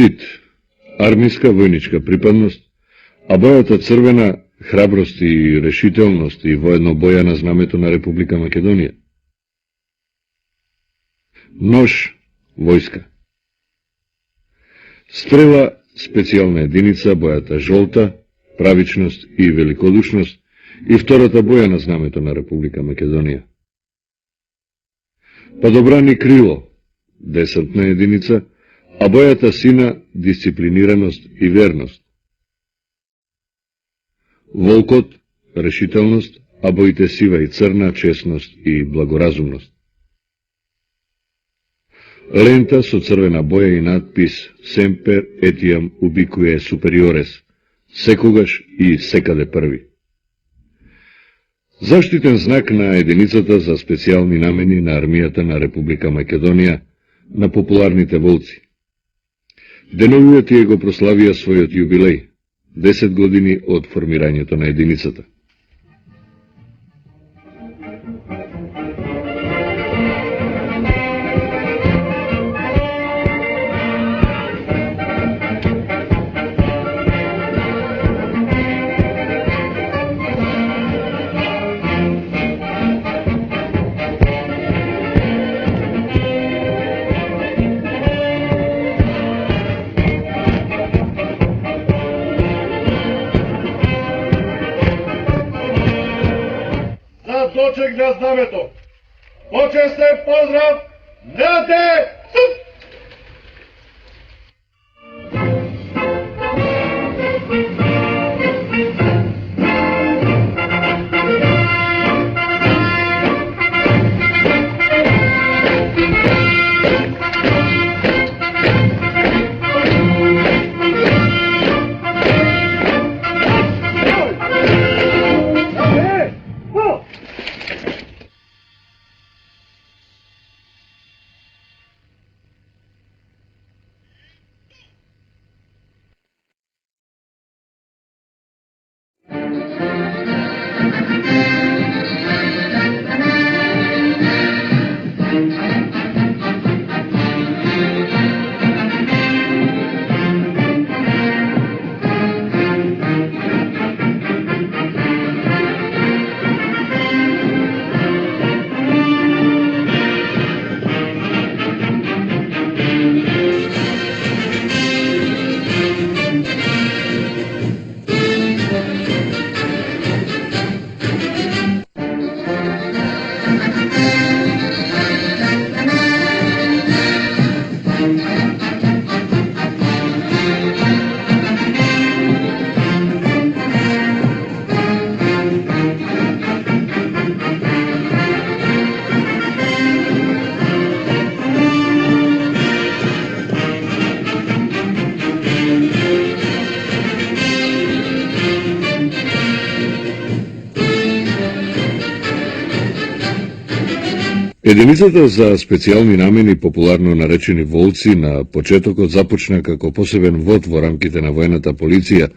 тит, армиска војничка припадност, а бојата црвена храброст и решителност и воедно боја на знамето на Република Македонија. Нож, војска. Стрела, специјална единица, бојата жолта, правичност и великодушност и втората боја на знамето на Република Македонија. Падобрани крило, десантна единица, а бојата сина, дисциплинираност и верност. Волкот, решителност, а боите сива и црна, честност и благоразумност. Лента со црвена боја и надпис Семпер етиам убикуе супериорес, секогаш и секаде први. Заштитен знак на единицата за специјални намени на армијата на Република Македонија, на популарните волци. Деновиот тие го прославија својот јубилеј, 10 години од формирањето на единицата. Дочек на знамето. Почестен поздрав, Наде! Единицата за специјални намени, популарно наречени волци, на почетокот започна како посебен вод во рамките на војната полиција,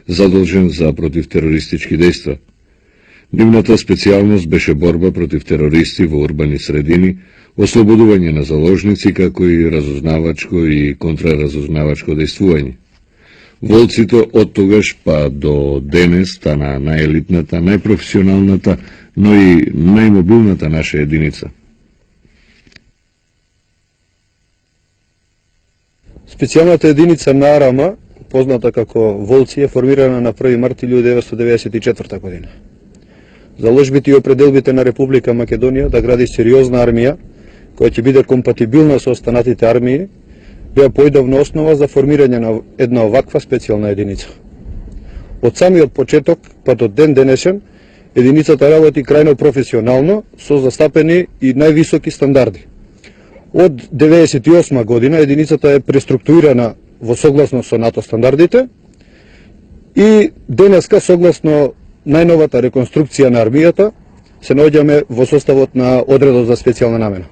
задолжен за противтерористички дејства. Нивната специјалност беше борба против терористи во урбани средини, ослободување на заложници, како и разузнавачко и контраразузнавачко дејствување. Волците од тогаш па до денес стана најелитната, најпрофесионалната, но и најмобилната наша единица. Специјалната единица на АРАМА, позната како Волци, е формирана на 1 март 1994 година. Заложбите и определбите на Република Македонија да гради сериозна армија, која ќе биде компатибилна со останатите армии, беа поидовна основа за формирање на една оваква специјална единица. Од самиот почеток па до ден денешен, единицата работи крајно професионално, со застапени и највисоки стандарди. Од 1998 година единицата е преструктурирана во согласно со НАТО стандардите и денеска согласно најновата реконструкција на армијата се наоѓаме во составот на одредот за специјална намена.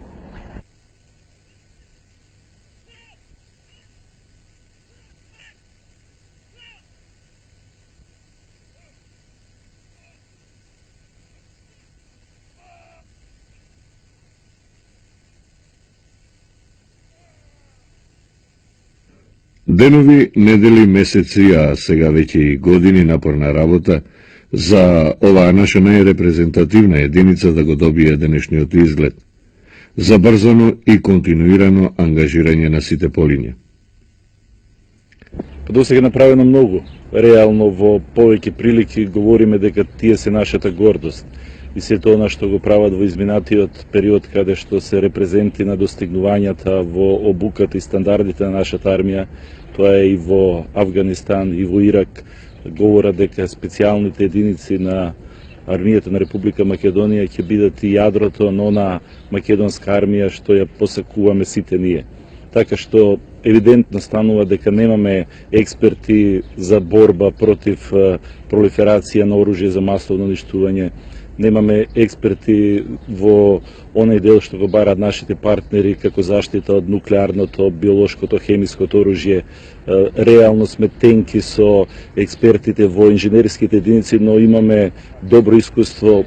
Денови, недели, месеци, а сега веќе и години напорна работа за оваа наша најрепрезентативна единица да го добие денешниот изглед. Забрзано и континуирано ангажирање на сите полиња. До сега направено многу. Реално во повеќе прилики говориме дека тие се нашата гордост. И се тоа на што го прават во изминатиот период каде што се репрезенти на достигнувањата во обуката и стандардите на нашата армија, тоа е и во Авганистан и во Ирак, говорат дека специјалните единици на армијата на Република Македонија ќе бидат и јадрото на она македонска армија што ја посакуваме сите ние. Така што евидентно станува дека немаме експерти за борба против пролиферација на оружје за масовно уништување, немаме експерти во оној дел што го бараат нашите партнери како заштита од нуклеарното, биолошкото, хемиското оружје. Реално сме тенки со експертите во инженерските единици, но имаме добро искуство.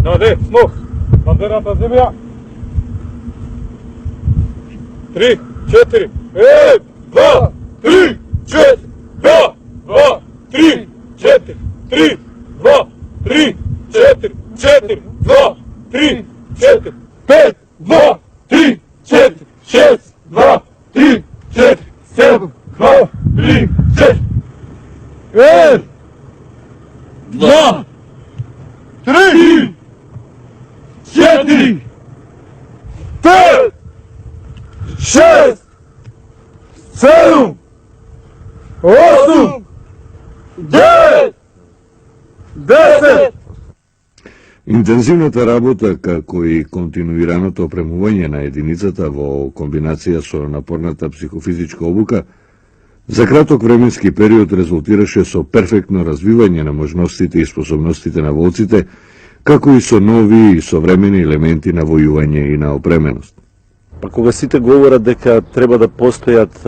Наде, смок! Бандерата земја! 3, 4, 1, 2, 3, 4, 2, 3, 4, 3, 2, 3, 4, 4, 2, 3, 4, 5, 2, 3, 4, 6, 2, 3, 4, 7, 2, 3, 4, 1, 2, 3, 4, 5, 6, 7, 8, 9, 10. Интензивната работа, како и континуираното опремување на единицата во комбинација со напорната психофизичка обука, за краток временски период резултираше со перфектно развивање на можностите и способностите на волците, како и со нови и современи елементи на војување и на опременост. Па кога сите говорат дека треба да постојат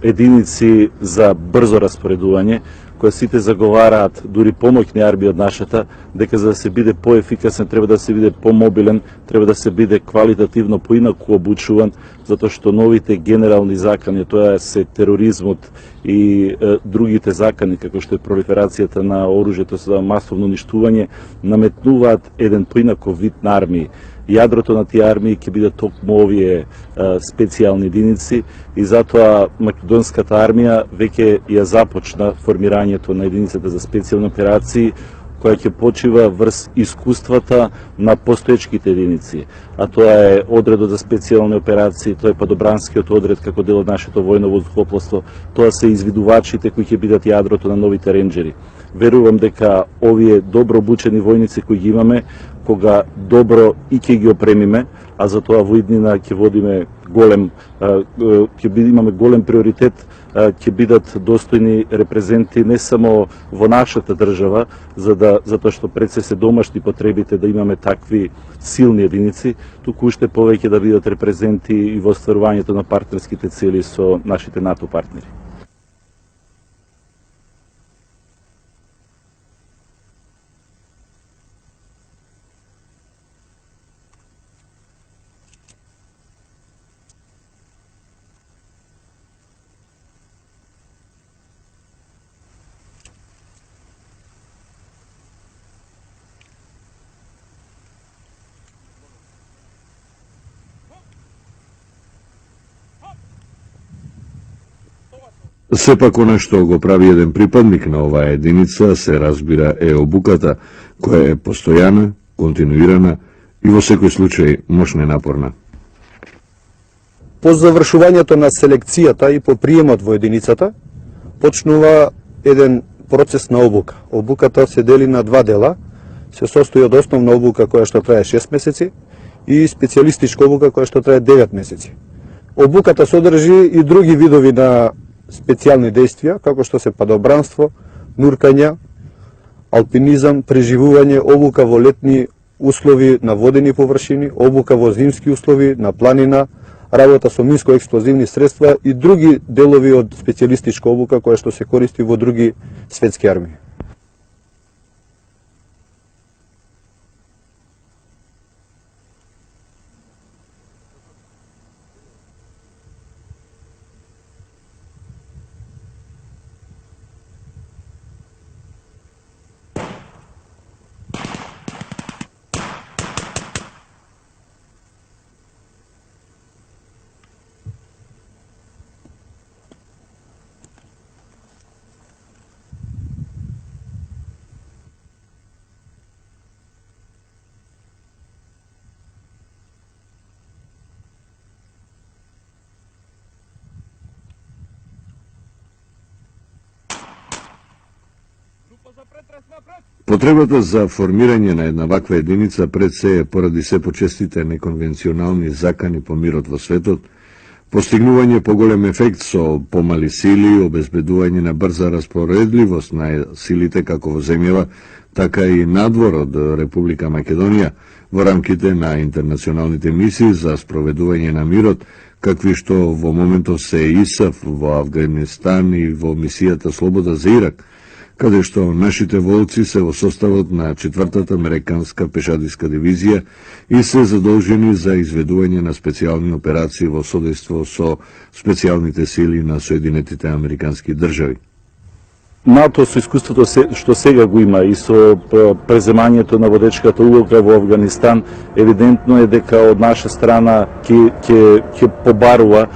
единици за брзо распоредување, која сите заговараат дури помоќни армии од нашата, дека за да се биде поефикасен треба да се биде помобилен, треба да се биде квалитативно поинаку обучуван, затоа што новите генерални закани, тоа се тероризмот и другите закани, како што е пролиферацијата на оружјето за масовно уништување, наметнуваат еден поинаков вид на армии. Јадрото на тие армии ќе бидат токму овие специјални единици и затоа македонската армија веќе ја започна формирањето на единицата за специјални операции, која ќе почива врз искуствата на постоечките единици. А тоа е одредот за специјални операции, тоа е падобранскиот одред како дел од нашето војно воздухопловство, тоа се извидувачите кои ќе бидат јадрото на новите ренџери. Верувам дека овие добро обучени војници кои ги имаме, кога добро и ќе ги опремиме, а за тоа во иднина ќе водиме имаме голем приоритет, ќе бидат достојни репрезенти не само во нашата држава, затоа што пред се домашни потребите да имаме такви силни единици, туку уште повеќе да бидат репрезенти и во остварувањето на партнерските цели со нашите НАТО партнери. Сепак она што го прави еден припадник на оваа единица се разбира е обуката, која е постојана, континуирана и во секој случај мощна и напорна. По завршувањето на селекцијата и по приемот во единицата, почнува еден процес на обука. Обуката се дели на два дела, се состои од основна обука која што трае 6 месеци и специјалистичка обука која што трае 9 месеци. Обуката содржи и други видови на специјални действија, како што се падобранство, нуркања, алпинизам, преживување, обука во летни услови на водени површини, обука во зимски услови на планина, работа со минско-експлозивни средства и други делови од специјалистичка обука која што се користи во други светски армии. Потребата за формирање на една ваква единица пред се е поради се почестите неконвенционални закани по мирот во светот, постигнување поголем ефект со помали сили, обезбедување на брза распоредливост на силите како во земјава, така и надвор од Република Македонија во рамките на интернационалните мисии за спроведување на мирот, какви што во моментот се ИСАФ во Афганистан и во мисијата Слобода за Ирак, каде што нашите волци се во составот на 4-та американска пешадиска дивизија и се задолжени за изведување на специјални операции во содејство со специјалните сили на Соединетите американски држави. НАТО со искуството што сега го има и со преземањето на водечката улога во Афганистан, евидентно е дека од наша страна ќе побарува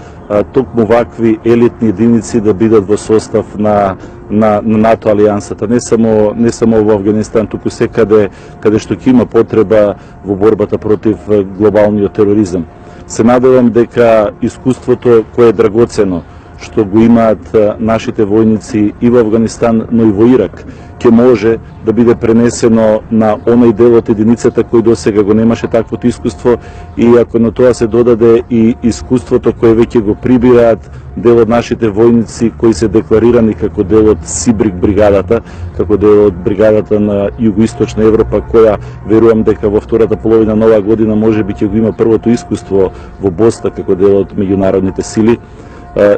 токму вакви елитни единици да бидат во состав на НАТО алијансата, не само во Афганистан, туку секаде каде што ќе има потреба во борбата против глобалниот тероризам. Се надевам дека искуството кое е драгоцено што го имаат нашите војници и во Афганистан, но и во Ирак, ќе може да биде пренесено на оној дел од единицата кој досега го немаше таквото искуство, и ако на тоа се додаде и искуството кое веќе го прибираат дел од нашите војници кои се декларирани како дел од Сибрик бригадата, како дел од бригадата на Југоисточна Европа, која верувам дека во втората половина на оваа година можеби ќе го има првото искуство во Босна како дел од меѓународните сили.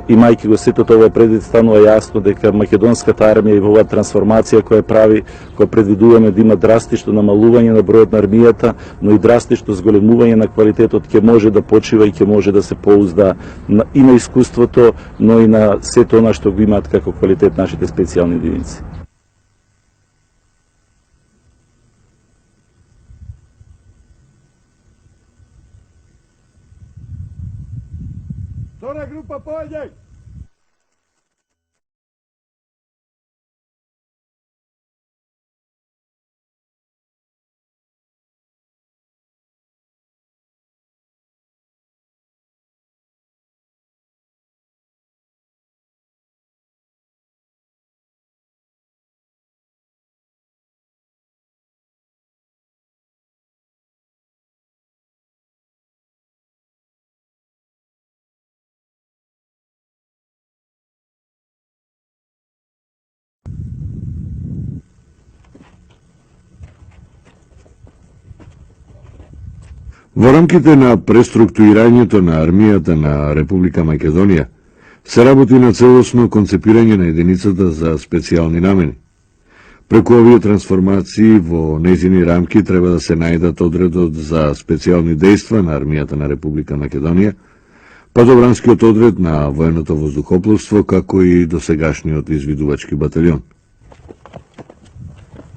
Имајќи го сето тоа предвид, станува јасно дека македонската армија и во оваа трансформација која прави, која предвидуваме да има драстично намалување на бројот на армијата, но и драстично зголемување на квалитетот, ќе може да почива и ќе може да се поузда и на искуството, но и на сето она што го имаат како квалитет нашите специјални единици. Втора група појде! Во рамките на преструктурирањето на армијата на Република Македонија се работи на целосно концепирање на единицата за специјални намени. Преку овие трансформации во нејзини рамки треба да се најдат одредот за специјални дејства на армијата на Република Македонија, падобранскиот одред на военото воздухопловство, како и досегашниот извидувачки баталјон.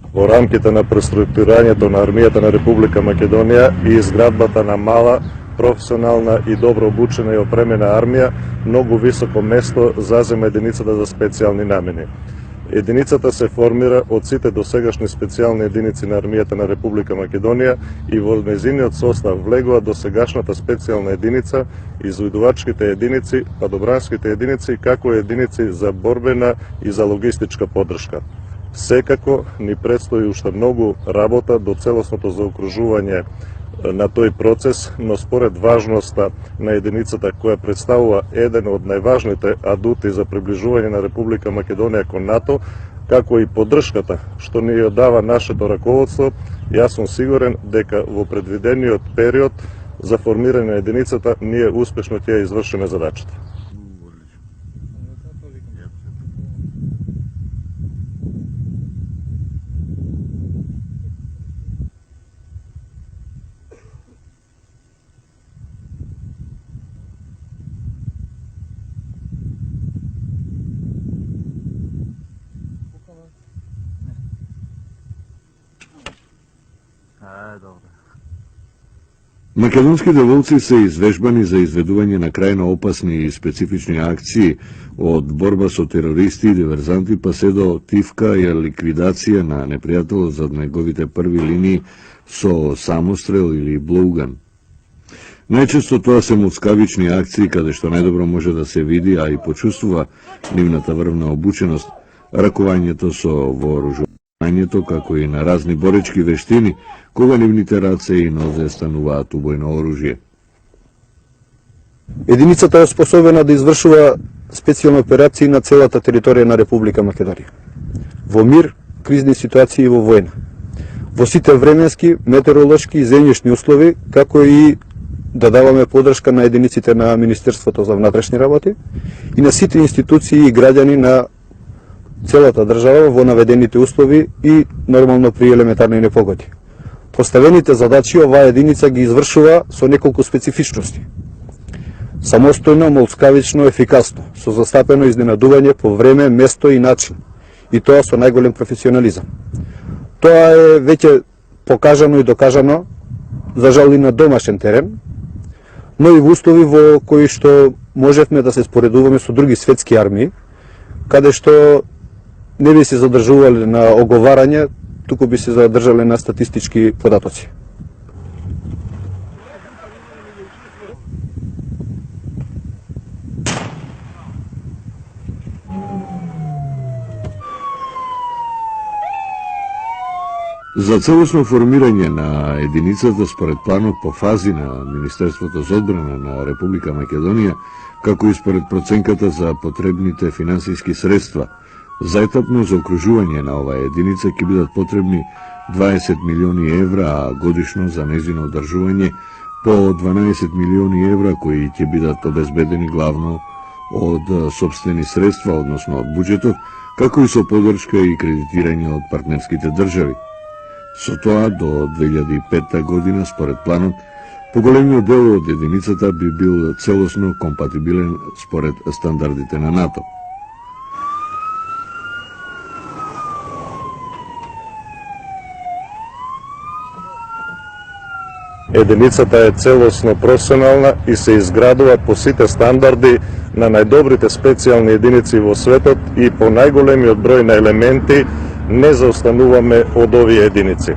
Во рамките на преструктурирањето на армијата на Република Македонија и изградбата на мала, професионална и добро обучена и опремена армија, многу високо место зазема единицата за специјални намени. Единицата се формира од сите досегашни специјални единици на армијата на Република Македонија и во нејзиниот состав влегува досегашната специјална единица, извидувачките единици, падобранските единици, како и единици за борбена и за логистичка поддршка. Секако ни предстои уште многу работа до целосното заокружување на тој процес, но според важноста на единицата која представува еден од најважните адути за приближување на Република Македонија кон НАТО, како и поддршката што ни ја дава нашето раководство, јас сум сигурен дека во предвидениот период за формирање на единицата ние успешно ќе ја извршиме задачата. Македонските волци се извежбани за изведување на крајно опасни и специфични акции од борба со терористи и диверзанти па се до тивка и ликвидација на непријателот зад неговите први линии со самострел или блоуган. Најчесто тоа се муцкавични акции каде што најдобро може да се види, а и почувствува нивната врвна обученост, ракувањето со вооружувањето, како и на разни боречки вештини, кога нивните раце и нозе стануваат убојно оружје. Единицата е способена да извршува специјални операции на целата територија на Република Македонија. Во мир, кризни ситуации и во војна. Во сите временски, метеоролошки и земјишни услови, како и да даваме поддршка на единиците на Министерството за внатрешни работи и на сите институции и граѓани на целата држава во наведените услови и нормално при елементарни непогоди. Поставените задачи оваа единица ги извршува со неколку специфичности. Самостојно, молцкавично, ефикасно, со застапено изненадување по време, место и начин, и тоа со најголем професионализам. Тоа е веќе покажано и докажано, за жал и на домашен терен, но и во услови во кои што можевме да се споредуваме со други светски армии, каде што не би се задржувале на оговарање, туку би се задржале на статистички податоци. За целосно формирање на единицата според планот по фази на Министерството за одбрана на Република Македонија, како и според проценката за потребните финансиски средства, заетапно за окружување на оваа единица ќе бидат потребни 20 милиони евра, а годишно за нејзино одржување по 12 милиони евра, кои ќе бидат обезбедени главно од сопствени средства, односно од буџетот, како и со поддршка и кредитирање од партнерските држави. Со тоа, до 2005 година, според планот, поголемиот дел од единицата би бил целосно компатибилен според стандардите на НАТО. Единицата е целосно професионална и се изградува по сите стандарди на најдобрите специјални единици во светот и по најголемиот број на елементи не заостануваме од овие единици.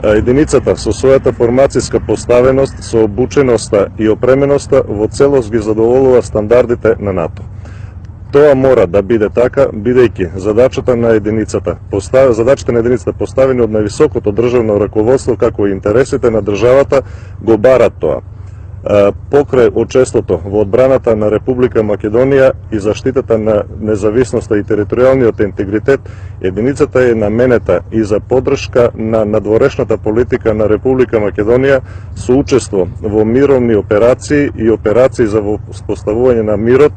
Единицата со својата формацијска поставеност, со обученоста и опременоста во целост ги задоволува стандардите на НАТО. Тоа мора да биде така, бидејќи задачите на единицата поставени од највисокото државно раководство, како и интересите на државата го барат тоа. Покрај учеството во одбраната на Република Македонија и заштитата на независноста и територијалниот интегритет, единицата е наменета и за поддршка на надворешната политика на Република Македонија со учество во мировни операции и операции за воспоставување на мирот,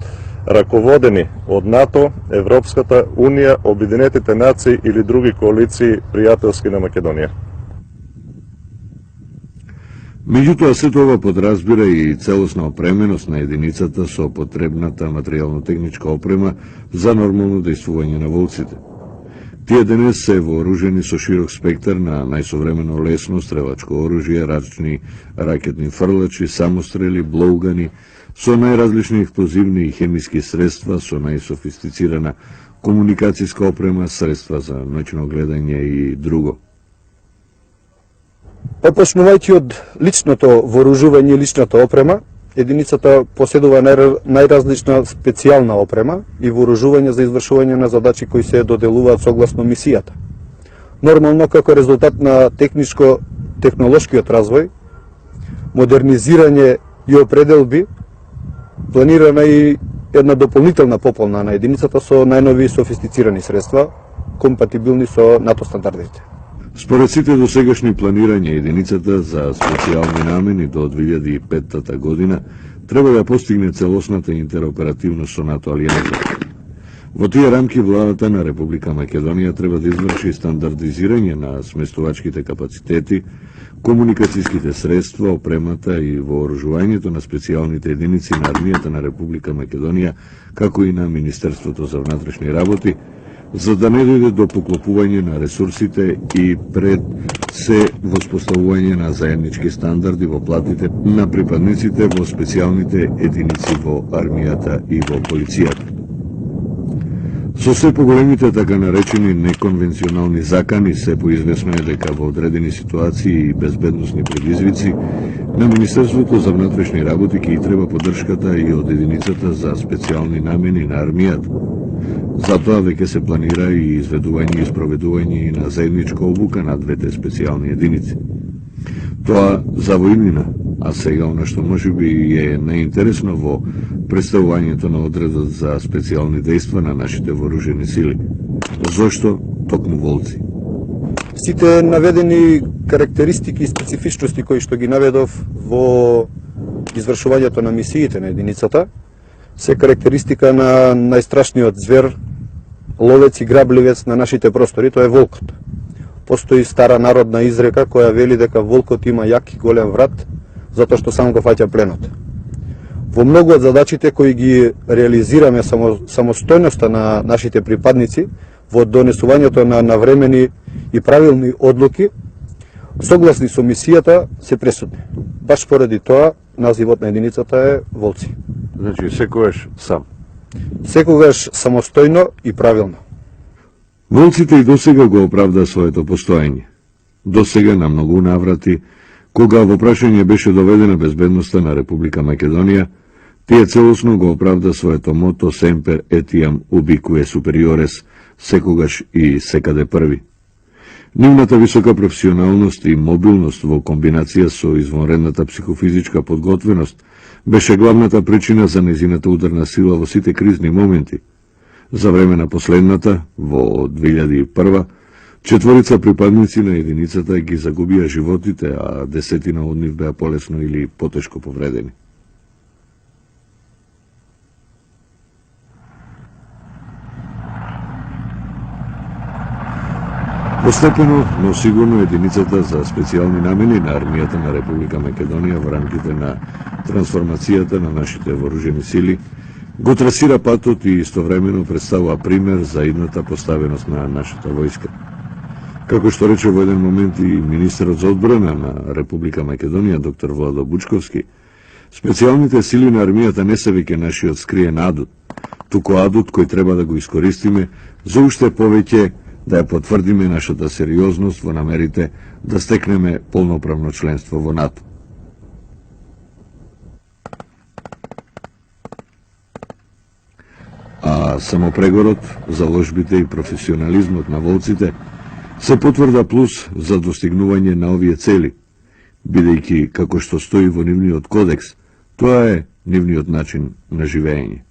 раководени од НАТО, Европската Унија, Обединетите нации или други коалиции пријателски на Македонија. Меѓутоа, сето ова подразбира и целосна опременост на единицата со потребната материјално-техничка опрема за нормално дејствување на волците. Тие денес се вооружени со широк спектар на најсовремено лесно стрелачко оружје, рачни ракетни фрлачи, самострели, блоугани, со најразлични експлозивни и хемиски средства, со најсофистицирана комуникацијска опрема, средства за ноќно гледање и друго. Почнувајќи од личното вооружување и личната опрема, единицата поседува најразлична специјална опрема и вооружување за извршување на задачи кои се доделуваат согласно мисијата. Нормално, како резултат на техничко-технолошкиот развој, модернизирање и определби, планирана и една дополнителна пополна на единицата со најнови софистицирани средства, компатибилни со НАТО стандардите. Според сите досегашни планирања, единицата за специјални намени до 2005 година треба да постигне целосната интероперативност со НАТО алијанса. Во тие рамки владата на Република Македонија треба да изврши стандардизирање на сместувачките капацитети, комуникацијските средства, опремата и вооружувањето на специјалните единици на армијата на Република Македонија, како и на Министерството за внатрешни работи, за да не дојде до поклопување на ресурсите и пред се воспоставување на заеднички стандарди во платите на припадниците во специјалните единици во армијата и во полицијата. Со се поголемите така наречени неконвенционални закани, се поизвестно е дека во одредени ситуации и безбедносни предизвици на Министерството за внатрешни работи ќе и треба поддршката и од единицата за специјални намени на армијата. Затоа веќе се планира и изведување и спроведување и на заедничка обука на двете специјални единици. Тоа за војнина, а сега она што можеби е најинтересно во представувањето на одредот за специјални дејства на нашите вооружени сили. Зошто токму волци? Сите наведени карактеристики и специфичности кои што ги наведов во извршувањето на мисиите на единицата се карактеристика на најстрашниот звер, ловец и грабливец на нашите простори, тоа е волкот. Постои стара народна изрека која вели дека волкот има јак и голем врат, затоа што само го фаќа пленот. Во многу од задачите кои ги реализираме самостојноста на нашите припадници, во донесувањето на навремени и правилни одлуки, согласни со мисијата, се пресудни. Баш поради тоа, називот на единицата е волци. Значи, секогаш сам. Секогаш самостојно и правилно. Волците и досега го оправда своето постоење. Досега на многу наврати, кога во прашање беше доведена безбедноста на Република Македонија, тие целосно го оправда своето мото Semper etiam ubique superiores, секогаш и секаде први. Нивната висока професионалност и мобилност во комбинација со извонредната психофизичка подготвеност беше главната причина за незината ударна сила во сите кризни моменти. За време на последната, во 2001, 4 припадници на единицата ги загубија животите, а 10 од нив беа полесно или потешко повредени. Постепено, но сигурно единицата за специјални намени на армијата на Република Македонија во рамките на трансформацијата на нашите вооружени сили го трасира патот и истовремено представува пример за идната поставеност на нашата војска. Како што рече во еден момент и министерот за одбрана на Република Македонија, доктор Владо Бучковски, специјалните сили на армијата не се веќе нашиот скриен адут, туку адут кој треба да го искористиме за уште повеќе да ја потврдиме нашата сериозност во намерите да стекнеме полноправно членство во НАТО. А самопрегорот, заложбите и професионализмот на волците се потврда плюс за достигнување на овие цели, бидејќи, како што стои во нивниот кодекс, тоа е нивниот начин на живење.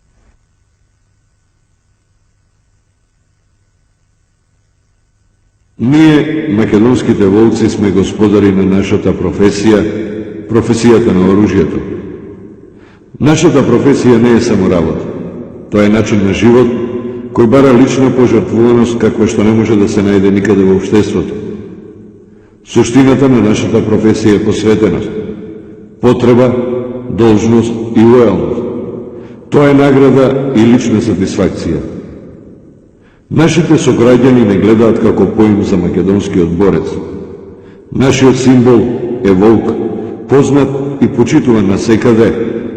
Ние, македонските волци, сме господари на нашата професија, професијата на оружјето. Нашата професија не е само работа. Тоа е начин на живот кој бара лична пожртвуваност каква што не може да се најде никаде во општеството. Суштината на нашата професија е посветеност, потреба, должност и лојалност. Тоа е награда и лична сатисфакција. Нашите сограѓани не гледаат како поим за македонскиот борец. Нашиот символ е волк, познат и почитуван насекаде,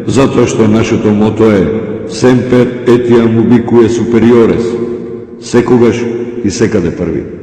затоа што нашето мото е Semper etiam ubique superiores, секогаш и секаде први.